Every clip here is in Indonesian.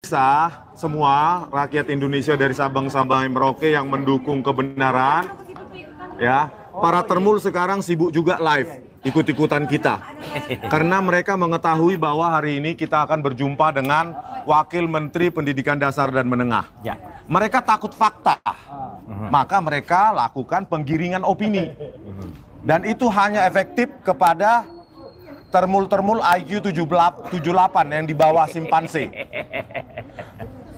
pemirsa semua, rakyat Indonesia dari Sabang sampai Merauke yang mendukung kebenaran, ya, para termul sekarang sibuk juga live, ikut-ikutan kita. Karena mereka mengetahui bahwa hari ini kita akan berjumpa dengan Wakil Menteri Pendidikan Dasar dan Menengah. Ya. Mereka takut fakta, maka mereka lakukan penggiringan opini. Dan itu hanya efektif kepada termul-termul IQ 78 yang di bawah simpanse.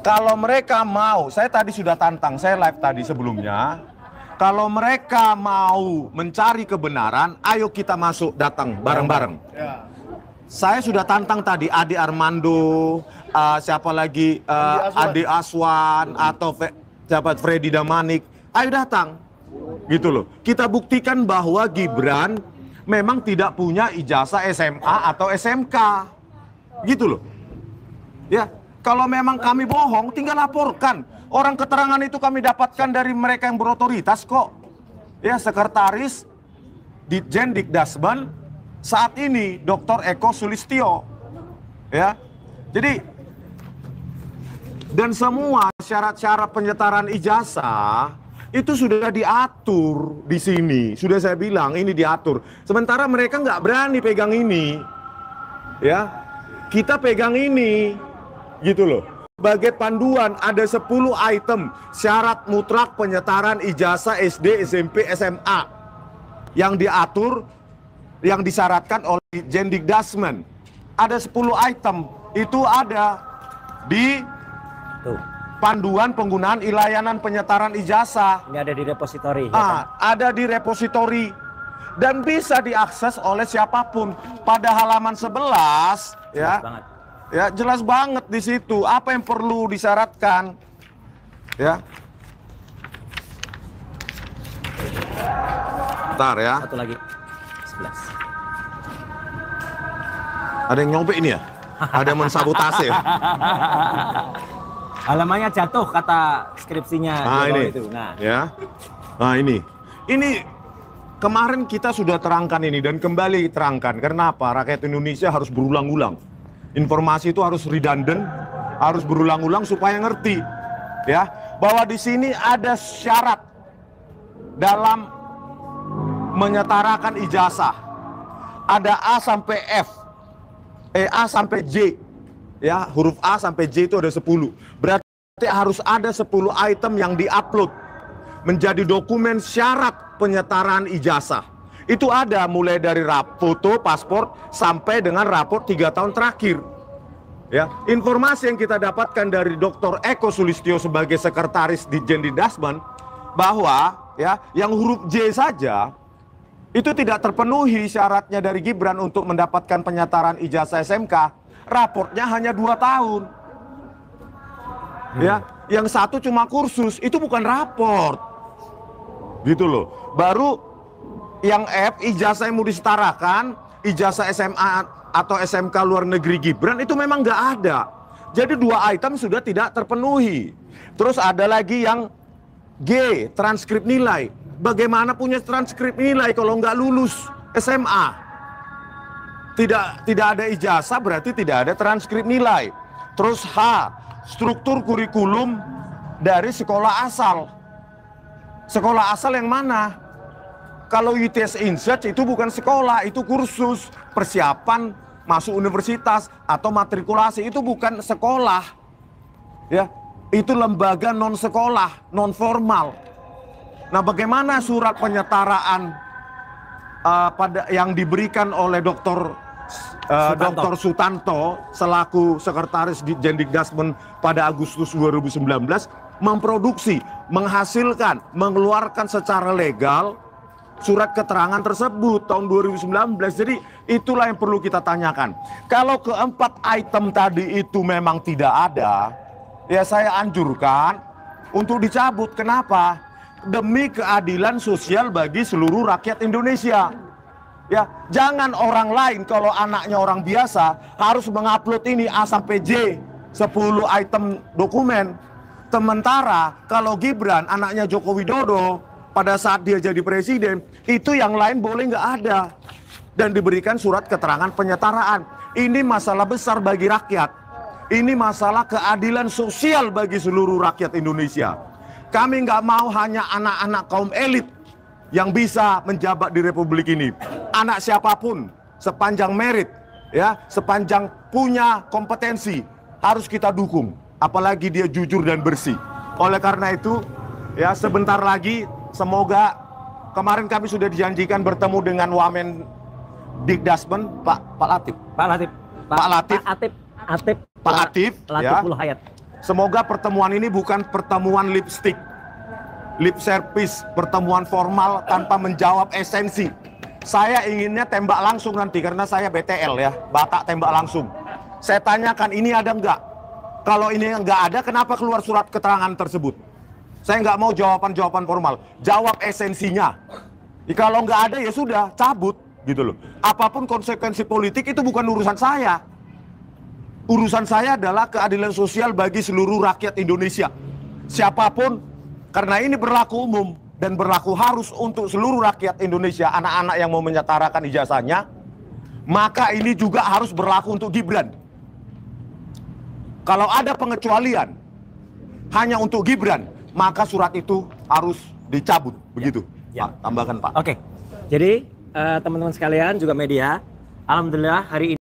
Kalau mereka mau, saya tadi sudah tantang, saya live tadi sebelumnya. Kalau mereka mau mencari kebenaran, ayo kita masuk, datang bareng-bareng. Saya sudah tantang tadi Ade Armando, siapa lagi, Ade Aswan, atau siapa Freddy Damanik, ayo datang. Gitu loh. Kita buktikan bahwa Gibran memang tidak punya ijazah SMA atau SMK. Gitu loh. Ya, kalau memang kami bohong, tinggal laporkan. Orang keterangan itu kami dapatkan dari mereka yang berotoritas kok. Ya, sekretaris Ditjen Dikdasmen saat ini Dr. Eko Sulistyo. Ya. Jadi dan semua syarat-syarat penyetaraan ijazah itu sudah diatur di sini. Sudah saya bilang ini diatur. Sementara mereka nggak berani pegang ini. Ya, kita pegang ini. Gitu loh. Sebagai panduan ada 10 item syarat mutlak penyetaran ijazah SD, SMP, SMA. Yang diatur, yang disyaratkan oleh Ditjen Dikdasmen. Ada 10 item. Itu ada di panduan penggunaan layanan penyetaran ijazah. Ini ada di repositori. Ya kan? Ada di repositori dan bisa diakses oleh siapapun. Pada halaman 11 ya. Banget. Ya, jelas banget di situ apa yang perlu disyaratkan. Ya. Bentar ya. Satu lagi. 11. Ada yang nyobek ini ya? Ada yang mensabotase ya? Halamannya jatuh kata skripsinya. Ini. Itu. Nah. Ya. Nah, ini kemarin kita sudah terangkan ini dan kembali terangkan. Kenapa? Rakyat Indonesia harus berulang-ulang. Informasi itu harus redundant, harus berulang-ulang supaya ngerti. Ya, bahwa di sini ada syarat dalam menyetarakan ijazah. Ada A sampai F. A sampai J. Ya, huruf A sampai J itu ada 10. Berarti harus ada 10 item yang diupload menjadi dokumen syarat penyetaraan ijazah. Itu ada mulai dari foto, paspor, sampai dengan raport 3 tahun terakhir. Ya, informasi yang kita dapatkan dari Dr. Eko Sulistyo sebagai sekretaris Ditjen Dikdasmen bahwa ya, yang huruf J saja itu tidak terpenuhi syaratnya dari Gibran untuk mendapatkan penyetaran ijazah SMK. Raportnya hanya 2 tahun. Ya, yang satu cuma kursus, itu bukan raport. Gitu loh. Baru yang F, ijazah yang mau disetarakan, ijazah SMA atau SMK luar negeri Gibran itu memang nggak ada. Jadi 2 item sudah tidak terpenuhi. Terus ada lagi yang G, transkrip nilai. Bagaimana punya transkrip nilai kalau nggak lulus SMA? Tidak ada ijazah berarti tidak ada transkrip nilai. Terus H, struktur kurikulum dari sekolah asal. Sekolah asal yang mana? Kalau UTS Insearch itu bukan sekolah, itu kursus persiapan masuk universitas atau matrikulasi, itu bukan sekolah. Ya, itu lembaga non sekolah, non formal. Nah, bagaimana surat penyetaraan yang diberikan oleh Dr. Sutanto selaku sekretaris Ditjen Dikdasmen pada Agustus 2019 memproduksi, menghasilkan, mengeluarkan secara legal surat keterangan tersebut tahun 2019. Jadi itulah yang perlu kita tanyakan. Kalau keempat item tadi itu memang tidak ada, ya saya anjurkan untuk dicabut. Kenapa? Demi keadilan sosial bagi seluruh rakyat Indonesia. Ya, jangan orang lain kalau anaknya orang biasa harus mengupload ini A sampai J 10 item dokumen. Sementara kalau Gibran anaknya Joko Widodo pada saat dia jadi presiden, itu yang lain boleh nggak ada. Dan diberikan surat keterangan penyetaraan. Ini masalah besar bagi rakyat. Ini masalah keadilan sosial bagi seluruh rakyat Indonesia. Kami nggak mau hanya anak-anak kaum elit yang bisa menjabat di Republik ini. Anak siapapun, sepanjang merit, ya, sepanjang punya kompetensi, harus kita dukung. Apalagi dia jujur dan bersih. Oleh karena itu, ya, sebentar lagi, semoga kemarin kami sudah dijanjikan bertemu dengan Wamen Dikdasmen, Pak Latif. Pak Latif. Pak Latif, ya. Hayat. Semoga pertemuan ini bukan pertemuan lipstick, lip service, pertemuan formal tanpa menjawab esensi. Saya inginnya tembak langsung nanti karena saya BTL ya, Batak tembak langsung. Saya tanyakan ini ada enggak? Kalau ini enggak ada, kenapa keluar surat keterangan tersebut? Saya nggak mau jawaban-jawaban formal, jawab esensinya. Kalau nggak ada ya sudah, cabut gitu loh. Apapun konsekuensi politik itu bukan urusan saya. Urusan saya adalah keadilan sosial bagi seluruh rakyat Indonesia. Siapapun, karena ini berlaku umum dan berlaku harus untuk seluruh rakyat Indonesia, anak-anak yang mau menyetarakan ijazahnya, maka ini juga harus berlaku untuk Gibran. Kalau ada pengecualian hanya untuk Gibran, maka surat itu harus dicabut, begitu. Ya. Pak, tambahkan Pak. Oke, jadi teman-teman sekalian juga media, alhamdulillah hari ini